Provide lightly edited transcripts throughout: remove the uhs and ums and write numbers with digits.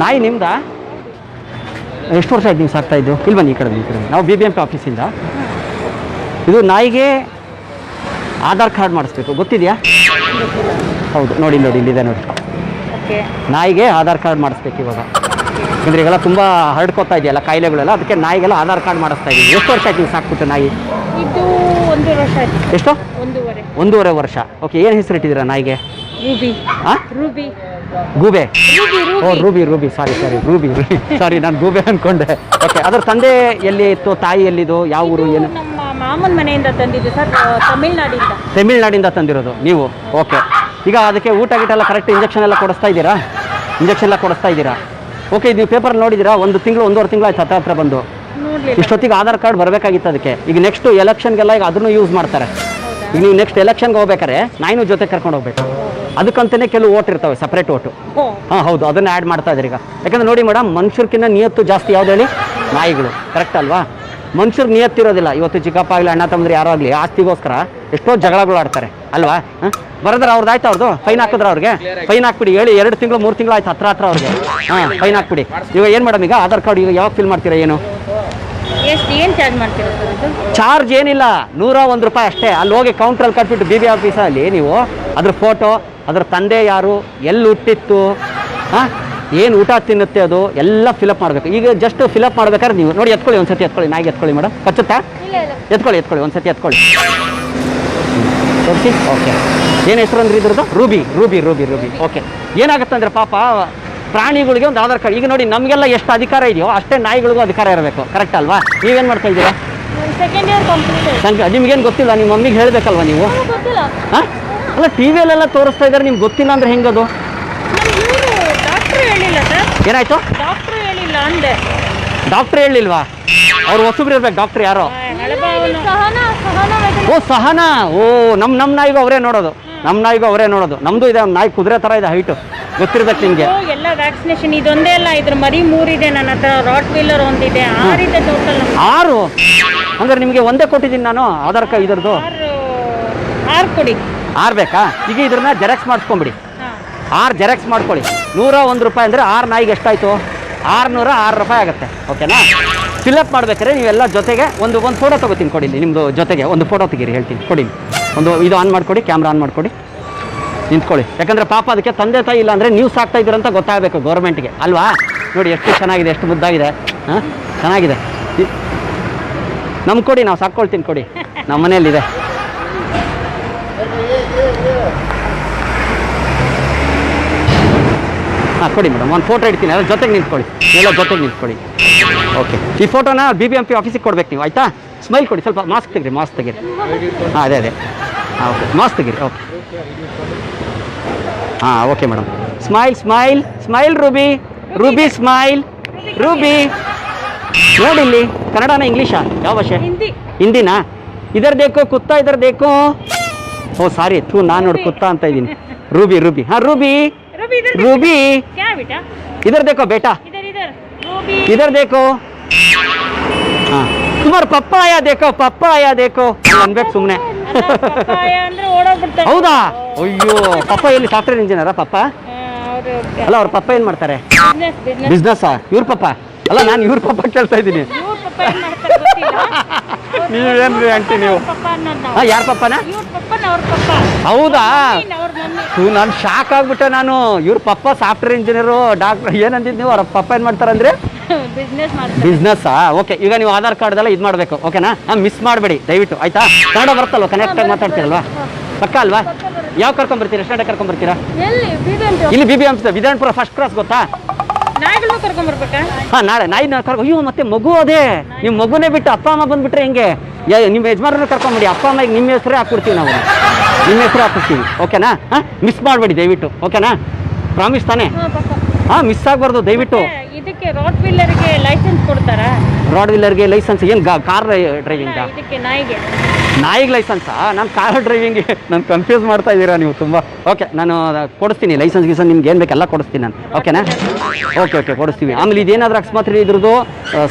ನಾಯಿ ನಿಮ್ದಾ? ಎಷ್ಟು ವರ್ಷ ಆಯ್ತು ನೀವು ಸಾಕ್ತಾ ಇದ್ದು? ಇಲ್ಲಿ ಬನ್ನಿ, ಈ ಕಡೆ ನಾವು BBMP ಆಫೀಸಿಂದ. ಇದು ನಾಯಿಗೆ ಆಧಾರ್ ಕಾರ್ಡ್ ಮಾಡಿಸ್ಬೇಕು, ಗೊತ್ತಿದೆಯಾ? ಹೌದು, ನೋಡಿ ಇಲ್ಲಿದೆ ನೋಡಿ. ನಾಯಿಗೆ ಆಧಾರ್ ಕಾರ್ಡ್ ಮಾಡಿಸ್ಬೇಕು ಇವಾಗ. ಯಾಕಂದರೆ ಈಗೆಲ್ಲ ತುಂಬ ಹರಡ್ಕೋತಾ ಇದೆಯಲ್ಲ ಕಾಯಿಲೆಗಳೆಲ್ಲ, ಅದಕ್ಕೆ ನಾಯಿಗೆಲ್ಲ ಆಧಾರ್ ಕಾರ್ಡ್ ಮಾಡಿಸ್ತಾ ಇದ್ದೀವಿ. ಎಷ್ಟು ವರ್ಷ ಆಯ್ತು ನೀವು ಸಾಕ್ಬಿಟ್ಟು ನಾಯಿ? ಇದು 1 ವರ್ಷ ಆಯ್ತು. ಎಷ್ಟು? 1.5 ವರ್ಷ. ಓಕೆ, ಏನು ಹೆಸರು ಇಟ್ಟಿದ್ದೀರಾ ನಾಯಿಗೆ? ರೂಬಿ. ಹಾಂ, ರೂಬಿ. ಗೂಬೆ. ಓ ರೂಬಿ ಸಾರಿ ನಾನು ಗೂಬೆ ಅಂದ್ಕೊಂಡೆ. ಓಕೆ, ಅದರ ತಂದೆ ಎಲ್ಲಿ ಇತ್ತು, ತಾಯಿ ಎಲ್ಲಿದು, ಯಾವ ಊರು, ಏನು? ನಮ್ಮ ಮಾಮನ ಮನೆಯಿಂದ ತಂದಿದ್ದು ಸರ್, ತಮಿಳ್ನಾಡಿಂದ ತಂದಿರೋದು ನೀವು. ಓಕೆ, ಈಗ ಅದಕ್ಕೆ ಊಟ ಗೀಟ ಎಲ್ಲ ಕರೆಕ್ಟ್ ಇಂಜೆಕ್ಷನ್ ಎಲ್ಲ ಕೊಡಿಸ್ತಾ ಇದ್ದೀರಾ? ಓಕೆ, ನೀವು ಪೇಪರ್ ನೋಡಿದ್ದೀರಾ? 1 ತಿಂಗಳು 1.5 ತಿಂಗಳು ಆಯ್ತು ಹತ್ರ ಬಂದು. ಇಷ್ಟೊತ್ತಿಗೆ ಆಧಾರ್ ಕಾರ್ಡ್ ಬರಬೇಕಾಗಿತ್ತು ಅದಕ್ಕೆ. ಈಗ ನೆಕ್ಸ್ಟ್ ಎಲೆಕ್ಷನ್ಗೆಲ್ಲ ಈಗ ಅದನ್ನು ಯೂಸ್ ಮಾಡ್ತಾರೆ. ಈಗ ನೀವು ನೆಕ್ಸ್ಟ್ ಎಲೆಕ್ಷನ್ಗೆ ಹೋಗ್ಬೇಕಾರೆ ನಾಯಿನೂ ಜೊತೆ ಕರ್ಕೊಂಡು ಹೋಗ್ಬೇಕು. ಅದಕ್ಕಂತಲೇ ಕೆಲವು ಓಟ್ ಇರ್ತವೆ, ಸಪ್ರೇಟ್ ಓಟು. ಹಾಂ ಹೌದು, ಅದನ್ನು ಆ್ಯಡ್ ಮಾಡ್ತಾ ಇದ್ದಾರೆ ಈಗ. ಯಾಕಂದರೆ ನೋಡಿ ಮೇಡಮ್, ಮನುಷ್ಯರ್ಕಿನ್ನ ನಿಯತ್ತು ಜಾಸ್ತಿ ಯಾವ್ದು ಹೇಳಿ? ನಾಯಿಗಳು. ಕರೆಕ್ಟ್ ಅಲ್ವಾ? ಮನುಷ್ಯರು ನಿಯತ್ತಿರೋದಿಲ್ಲ. ಇವತ್ತು ಚಿಕ್ಕಪ್ಪ ಆಗಲಿ, ಅಣ್ಣ ತಮ್ಮಂದ್ರೆ ಯಾರೋ ಆಗಲಿ, ಆಸ್ತಿಗೋಸ್ಕರ ಎಷ್ಟೋ ಜಗಳಗಳು ಆಡ್ತಾರೆ ಅಲ್ವಾ? ಬರೋದ್ರ ಅವ್ರದ್ದು ಆಯ್ತು, ಅವ್ರದ್ದು ಫೈನ್ ಹಾಕಿದ್ರೆ ಅವ್ರಿಗೆ ಫೈನ್ ಹಾಕ್ಬಿಡಿ. ಹೇಳಿ 2 ತಿಂಗಳು 3 ತಿಂಗಳು ಆಯ್ತು ಹತ್ರ ಅವ್ರಿಗೆ. ಹಾಂ, ಫೈನ್ ಹಾಕ್ಬಿಡಿ. ಇವಾಗ ಏನು ಮೇಡಮ್, ಈಗ ಆಧಾರ್ ಕಾರ್ಡ್ ಈಗ ಯಾವಾಗ ಫಿಲ್ ಮಾಡ್ತೀರಾ? ಏನು ಚಾರ್ಜ್ ಏನಿಲ್ಲ, 101 ರೂಪಾಯಿ ಅಷ್ಟೇ. ಅಲ್ಲಿ ಹೋಗಿ ಕೌಂಟ್ರಲ್ಲಿ ಕಟ್ಬಿಟ್ಟು BB ಆಫೀಸಲ್ಲಿ ನೀವು ಅದ್ರ ಫೋಟೋ, ಅದ್ರ ತಂದೆ ಯಾರು, ಎಲ್ಲಿ ಹುಟ್ಟಿತ್ತು, ಹಾಂ, ಏನು ಊಟ ತಿನ್ನುತ್ತೆ, ಅದು ಎಲ್ಲ ಫಿಲಪ್ ಮಾಡಬೇಕು. ಈಗ ಜಸ್ಟ್ ಫಿಲಪ್ ಮಾಡ್ಬೇಕಾದ್ರೆ ನೀವು ನೋಡಿ, ಎತ್ಕೊಳ್ಳಿ ಒಂದ್ಸತಿ, ನಾಯಿಗೆ ಎತ್ಕೊಳ್ಳಿ ಮೇಡಮ್. ಕಚ್ಚುತ್ತಾ? ಎತ್ಕೊಳ್ಳಿ ಒಂದ್ಸತಿ ಎತ್ಕೊಳ್ಳಿ. ತೋರಿಸಿ. ಓಕೆ, ಏನು ಹೆಸರು ಅಂದ್ರೆ ಇದ್ರದ್ದು? ರೂಬಿ. ಓಕೆ, ಏನಾಗುತ್ತೆ ಅಂದರೆ ಪಾಪ ಪ್ರಾಣಿಗಳಿಗೆ ಒಂದು ಆಧಾರ್ ಕಾರ್ಡ್. ಈಗ ನೋಡಿ, ನಮಗೆಲ್ಲ ಎಷ್ಟು ಅಧಿಕಾರ ಇದೆಯೋ ಅಷ್ಟೇ ನಾಯಿಗಳಿಗೂ ಅಧಿಕಾರ ಇರಬೇಕು. ಕರೆಕ್ಟ್ ಅಲ್ವಾ? ನೀವೇನು ಮಾಡ್ತಾ ಇದ್ದೀರಾ? ನಿಮ್ಗೇನು ಗೊತ್ತಿಲ್ಲ? ನಿಮ್ಮ ಮಮ್ಮಿಗೆ ಹೇಳಬೇಕಲ್ವ ನೀವು? ಹಾಂ, ಅಲ್ಲ TVಯಲ್ಲೆಲ್ಲ ತೋರಿಸ್ತಾ ಇದ್ದಾರೆ, ನಿಮ್ಗೆ ಗೊತ್ತಿಲ್ಲ ಅಂದರೆ ಹೆಂಗದು? ಏನಾಯ್ತು? ಡಾಕ್ಟ್ರ್ ಹೇಳಿಲ್ವಾ? ಅವ್ರು ಹೊಸಬ್ರು ಇರ್ಬೇಕು. ಡಾಕ್ಟ್ರ್ ಯಾರೋ? ಓ ಸಹನಾ. ಓ ನಮ್ಮ ನಾಯಿಗೂ ಅವರೇ ನೋಡೋದು. ನಮ್ದು ಇದೆ ಒಂದು ನಾಯಿ, ಕುದುರೆ ಥರ ಇದೆ, ಹೈಟು. ಗೊತ್ತಿರ್ಬೇಕು ನಿಮಗೆ. ಎಲ್ಲ ವ್ಯಾಕ್ಸಿನೇಷನ್ ಇದೊಂದೇ ಅಲ್ಲ, ಇದ್ರ ಮರಿ 3 ಇದೆ ನನ್ನ ಹತ್ರ. ರಾಟ್ ವೀಲರ್ ಒಂದಿದೆ, 6 ಇದೆ ಟೋಟಲ್. 6? ಹಂಗಾರೆ ನಿಮಗೆ ಒಂದೇ ಕೊಟ್ಟಿದ್ದೀನಿ ನಾನು ಆಧಾರ್ ಕಾರ್ಡ್. ಇದ್ರದ್ದು 6 ಕೊಡಿ. 6 ಬೇಕಾ? ಈಗ ಇದ್ರನ್ನ ಜೆರಾಕ್ಸ್ ಮಾಡಿಸ್ಕೊಂಬಿಡಿ. 6 ಜೆರಾಕ್ಸ್ ಮಾಡ್ಕೊಳ್ಳಿ. 101 ರೂಪಾಯಿ ಅಂದರೆ 6 ನಾಯಿಗೆ ಎಷ್ಟಾಯಿತು? 606 ರೂಪಾಯಿ ಆಗುತ್ತೆ. ಓಕೆನಾ? ಫಿಲಪ್ ಮಾಡ್ಬೇಕಾದ್ರೆ ನೀವೆಲ್ಲ ಜೊತೆಗೆ ಒಂದು ಫೋಟೋ ತೊಗೋತೀನಿ, ಕೊಡಿ. ನಿಮ್ಮದು ಜೊತೆಗೆ ಒಂದು ಫೋಟೋ ತೆಗೀರಿ, ಹೇಳ್ತೀನಿ, ಕೊಡಿ. ಇದು ಆನ್ ಮಾಡಿಕೊಡಿ, ಕ್ಯಾಮ್ರಾ ಆನ್ ಮಾಡಿಕೊಡಿ, ನಿಂತ್ಕೊಳ್ಳಿ. ಯಾಕಂದರೆ ಪಾಪ ಅದಕ್ಕೆ ತಂದೆ ತಾಯಿ ಇಲ್ಲ ಅಂದರೆ ನೀವು ಸಾಕ್ತಾ ಇದ್ದೀರಂತ ಗೊತ್ತಾಗಬೇಕು ಗೌರ್ಮೆಂಟ್ಗೆ ಅಲ್ವಾ? ನೋಡಿ ಎಷ್ಟು ಚೆನ್ನಾಗಿದೆ, ಎಷ್ಟು ಮುದ್ದಾಗಿದೆ. ಹಾಂ, ಚೆನ್ನಾಗಿದೆ. ನಮ್ಗೆ ಕೊಡಿ, ನಾವು ಸಾಕ್ಕೊಳ್ತೀನಿ, ಕೊಡಿ. ನಮ್ಮ ಮನೆಯಲ್ಲಿದೆ. ಹಾಂ, ಕೊಡಿ ಮೇಡಮ್, ಒಂದು ಫೋಟೋ ಇಡ್ತೀನಿ. ಎಲ್ಲ ಜೊತೆಗೆ ನಿಂತ್ಕೊಳ್ಳಿ. ಓಕೆ, ಈ ಫೋಟೋನ BBMP ಆಫೀಸಿಗೆ ಕೊಡ್ಬೇಕು ನೀವು, ಆಯಿತಾ? ಸ್ಮೈಲ್ ಕೊಡಿ, ಸ್ವಲ್ಪ ಮಾಸ್ಕ್ ತೆಗೀರಿ. ಹಾಂ, ಅದೇ ಹಾಂ, ಓಕೆ, ಮಾಸ್ಕ್ ತೆಗೀರಿ. ಓಕೆ, ಹಾಂ, okay madam. Smile Ruby smile. Ruby ನೋಡಿಲ್ಲಿ, ಕನ್ನಡನ ಇಂಗ್ಲೀಷಾ, ಯಾವ ಭಾಷೆ? ಹಿಂದಿನಾ? ಇದರ್ ದೇಕೋ ಕುತ್ತಾ, ಇದರ್ ದೇಕೋ. ಓ ಸಾರಿ, ನಾನು ನೋಡಿ ಕುತ್ತಾ ಅಂತ ಇದ್ದೀನಿ. ರೂಬಿ. ಹಾಂ, ರೂಬಿ. इधर देखो बेटा, इधर देखो. हाँ, तुम्हारा पप्पा आया देखो अನ್ಬೇಕು ಸುಮ್ಮನೆ. ಹೌದಾ? ಅಯ್ಯೋ, ಪಪ್ಪ ಎಲ್ಲಿ ಸಾಫ್ಟ್ವೇರ್ ಇಂಜಿನಿಯರಾ ಪಪ್ಪ? ಅಲ್ಲ, ಅವ್ರ ಪಪ್ಪ ಏನು ಮಾಡ್ತಾರೆ? ಬಿಸ್ನೆಸ್ಸಾ? ಇವ್ರ ಪಪ್ಪ ಅಲ್ಲ, ನಾನು ಇವ್ರ ಪಪ್ಪ ಕೇಳ್ತಾ ಇದ್ದೀನಿ. ನೀವೇನ್ರಿ ಆಂಟಿ ನೀವು? ಹಾಂ, ಯಾರ ಪಪ್ಪನಾ? ಹೌದಾ? ನಾನು ಶಾಕ್ ಆಗ್ಬಿಟ್ಟೆ. ನಾನು ಇವ್ರ ಪಪ್ಪ ಸಾಫ್ಟ್ವೇರ್ ಇಂಜಿನಿಯರು, ಡಾಕ್ಟರ್ ಏನಂದಿದ್ದು ನೀವು? ಅವ್ರ ಪಪ್ಪ ಏನು ಮಾಡ್ತಾರಂದ್ರೆ ಬಿಸ್ನೆಸ್ಸಾ? ಓಕೆ, ಈಗ ನೀವು ಆಧಾರ್ ಕಾರ್ಡ್ದೆಲ್ಲ ಇದು ಮಾಡಬೇಕು. ಓಕೆನಾ? ಮಿಸ್ ಮಾಡಬೇಡಿ ದಯವಿಟ್ಟು, ಆಯ್ತಾ? ಕನ್ನಡ ಬರುತ್ತಲ್ವ? ಕನೆಕ್ಟಾಗಿ ಮಾತಾಡ್ತೀರಲ್ವಾ? ಪಕ್ಕ ಅಲ್ವಾ? ಯಾವ ಕರ್ಕೊಂಡ್ಬರ್ತೀರಾ? ಎಷ್ಟು ಗಂಟೆ ಕರ್ಕೊಂಡ್ಬರ್ತೀರಾ? ಇಲ್ಲಿ BBMP ವಿಧಾನಪುರ ಫಸ್ಟ್ ಕ್ರಾಸ್, ಗೊತ್ತಾ? ಹಾಂ, ನಾಳೆ ನಾಯಿ ಅಯ್ಯೋ, ಮತ್ತೆ ಮಗು ಅದೇ. ನಿಮ್ಮ ಮಗುನೇ ಬಿಟ್ಟು ಅಪ್ಪ ಅಮ್ಮ ಬಂದುಬಿಟ್ರೆ ಹೆಂಗೆ? ನಿಮ್ಮ ಯಜಮಾನರನ್ನ ಕರ್ಕೊಂಬಿಡಿ. ಅಪ್ಪ ಅಮ್ಮಗೆ ನಿಮ್ಮ ಹೆಸರೇ ಹಾಕ್ಬಿಡ್ತೀವಿ ನಾವು, ನಿಮ್ಮ ಹೆಸರು ಹಾಕಿಸ್ತೀವಿ. ಓಕೆನಾ? ಹಾಂ, ಮಿಸ್ ಮಾಡಬೇಡಿ ದಯವಿಟ್ಟು. ಓಕೆನಾ? ಪ್ರಾಮಿಸ್ ತಾನೇ? ಹಾಂ, ಮಿಸ್ ಆಗಬಾರ್ದು ದಯವಿಟ್ಟು. ಇದಕ್ಕೆ ರಾಟ್ ವೀಲರ್ಗೆ ಲೈಸೆನ್ಸ್ ಕೊಡ್ತಾರಾ? ರಾಟ್ ವೀಲರ್ಗೆ ಲೈಸೆನ್ಸ್ ಏನು? Car driving? ನಾಯಿಗೆ ಲೈಸೆನ್ಸಾ? ನಾನು ಕಾರ್ ಡ್ರೈವಿಂಗ್ಗೆ ನಾನು ಕನ್ಫ್ಯೂಸ್ ಮಾಡ್ತಾ ಇದ್ದೀರಾ ನೀವು ತುಂಬ. ಓಕೆ, ನಾನು ಕೊಡಿಸ್ತೀನಿ ಲೈಸೆನ್ಸ್ ಗೀಸನ್, ನಿಮ್ಗೆ ಏನು ಬೇಕೆಲ್ಲ ಕೊಡಿಸ್ತೀನಿ ನಾನು. ಓಕೆನಾ? ಓಕೆ, ಕೊಡಿಸ್ತೀವಿ. ಆಮೇಲೆ ಇದೇನಾದ್ರೂ ಅಕಸ್ಮಾತ್ ಇದ್ರದ್ದು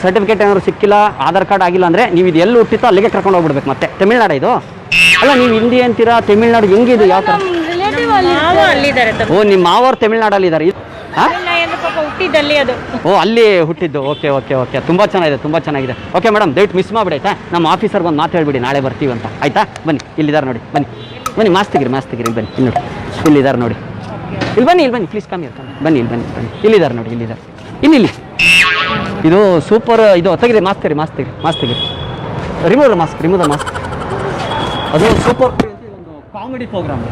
ಸರ್ಟಿಫಿಕೇಟ್ ಏನಾದ್ರು ಸಿಕ್ಕಿಲ್ಲ, ಆಧಾರ್ ಕಾರ್ಡ್ ಆಗಿಲ್ಲ ಅಂದರೆ ನೀವು ಇದು ಎಲ್ಲಿ ಹುಟ್ಟಿತ್ತೋ ಅಲ್ಲಿಗೆ ಕರ್ಕೊಂಡು ಹೋಗ್ಬಿಡ್ಬೇಕು. ಮತ್ತೆ ತಮಿಳ್ನಾಡು ಇದು ಅಲ್ಲ? ನೀವು ಹಿಂದಿ ಅಂತೀರಾ, ತಮಿಳ್ನಾಡು ಹೆಂಗಿದು? ಯಾವ ಥರ? ಓ, ನಿಮ್ಮ ಮಾವರು ತಮಿಳ್ನಾಡಲ್ಲಿದ್ದಾರೆ. ನಾಯಿ ಅಂದ್ರೆ ಪಾಪ ಹುಟ್ಟಿದ್ದಲ್ಲಿ ಅದು. ಓ ಅಲ್ಲಿ ಹುಟ್ಟಿದ್ದು. ಓಕೆ ಓಕೆ ಓಕೆ, ತುಂಬ ಚೆನ್ನಾಗಿದೆ, ತುಂಬ ಚೆನ್ನಾಗಿದೆ. ಓಕೆ ಮೇಡಮ್, ದಯವಿಟ್ಟು ಮಿಸ್ ಮಾಡಿಬಿಡಿ ಆಯ್ತಾ. ನಮ್ಮ ಆಫೀಸರ್ಗೆ ಒಂದು ಮಾತು ಹೇಳ್ಬಿಡಿ, ನಾಳೆ ಬರ್ತೀವಿ ಅಂತ ಆಯ್ತಾ. ಬನ್ನಿ, ಇಲ್ಲಿದ್ದಾರೆ ನೋಡಿ, ಬನ್ನಿ ಬನ್ನಿ, ಮಾಸ್ಕ್ ತೆಗಿರಿ ಬನ್ನಿ, ಇಲ್ಲಿ ನೋಡಿ, ಇಲ್ಲಿದ್ದಾರೆ ನೋಡಿ, ಇಲ್ಲಿ ಬನ್ನಿ ಪ್ಲೀಸ್ ಕಮ್ಮಿ ಇರ್ತಾನೆ, ಬನ್ನಿ ಬನ್ನಿ, ಇಲ್ಲಿದ್ದಾರೆ ನೋಡಿ, ಇಲ್ಲಿದ್ದಾರೆ, ಇಲ್ಲಿ ಇದು ಸೂಪರ್. ಇದು ತೆಗಿರಿ, ಮಾಸ್ಕ್ ತೆಗಿರಿ, ರಿಮೂವ್ ದ ಮಾಸ್ಕ್. ಅದು ಸೂಪರ್ ಕಾಮಿಡಿ ಪ್ರೋಗ್ರಾಮ್.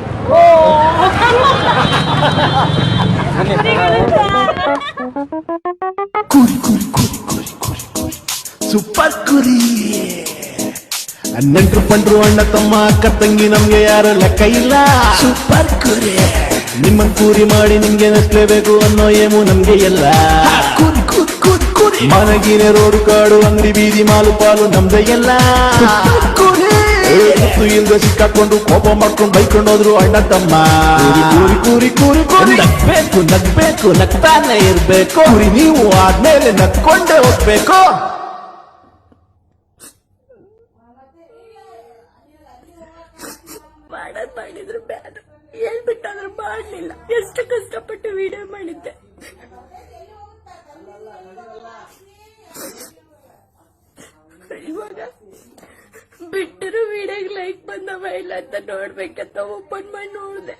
ಸೂಪರ್ ಕುರಿ, ನೆಂಟ್ರು ಪಂಡ್ರು ಅಣ್ಣ ತಮ್ಮ ಅಕ್ಕ ತಂಗಿ ನಮ್ಗೆ ಯಾರ ಲೆಕ್ಕ ಇಲ್ಲ. ಸೂಪರ್ ಕುರಿ, ನಿಮ್ಮನ್ ಕೂರಿ ಮಾಡಿ ನಿಮ್ಗೆ ನಸ್ಲೇಬೇಕು ಅನ್ನೋ ಏಮು ನಮ್ಗೆ ಎಲ್ಲ. ಮನಗಿನ ರೋಡು ಕಾಡು ಅಂಗಡಿ ಬೀದಿ ಮಾಲು ಪಾಲು ನಮ್ದೇ ಎಲ್ಲ. ಇಲ್ದ ಸಿಕ್ಕಾಕೊಂಡು ಕೋಪ ಮಾಡ್ಕೊಂಡು ಬೈಕೊಂಡು ಹೋದ್ರು ಅಣ್ಣ ತಮ್ಮ. ಕೂರಿ ನಗ್ಬೇಕು ನಗ್ತಾನೆ ಇರ್ಬೇಕು. ಕುರಿ ನೀವು ಆದ್ಮೇಲೆ ನಗ್ಕೊಂಡೇ ಹೋಗ್ಬೇಕು. ಮಾಡಿದ್ರು ಬ್ಯಾಡ ಹೇಳ್ಬಿಟ್ಟಾದ್ರೂ ಮಾಡಲಿಲ್ಲ. ಎಷ್ಟು ಕಷ್ಟಪಟ್ಟು ವಿಡಿಯೋ ಮಾಡಿದ್ದೆ. ಇವಾಗ ಬಿಟ್ಟರು ವಿಡಿಯೋಗೆ ಲೈಕ್ ಬಂದವ ಇಲ್ಲ ಅಂತ ನೋಡ್ಬೇಕಂತ ಓಪನ್ ಮಾಡಿ ನೋಡಿದೆ.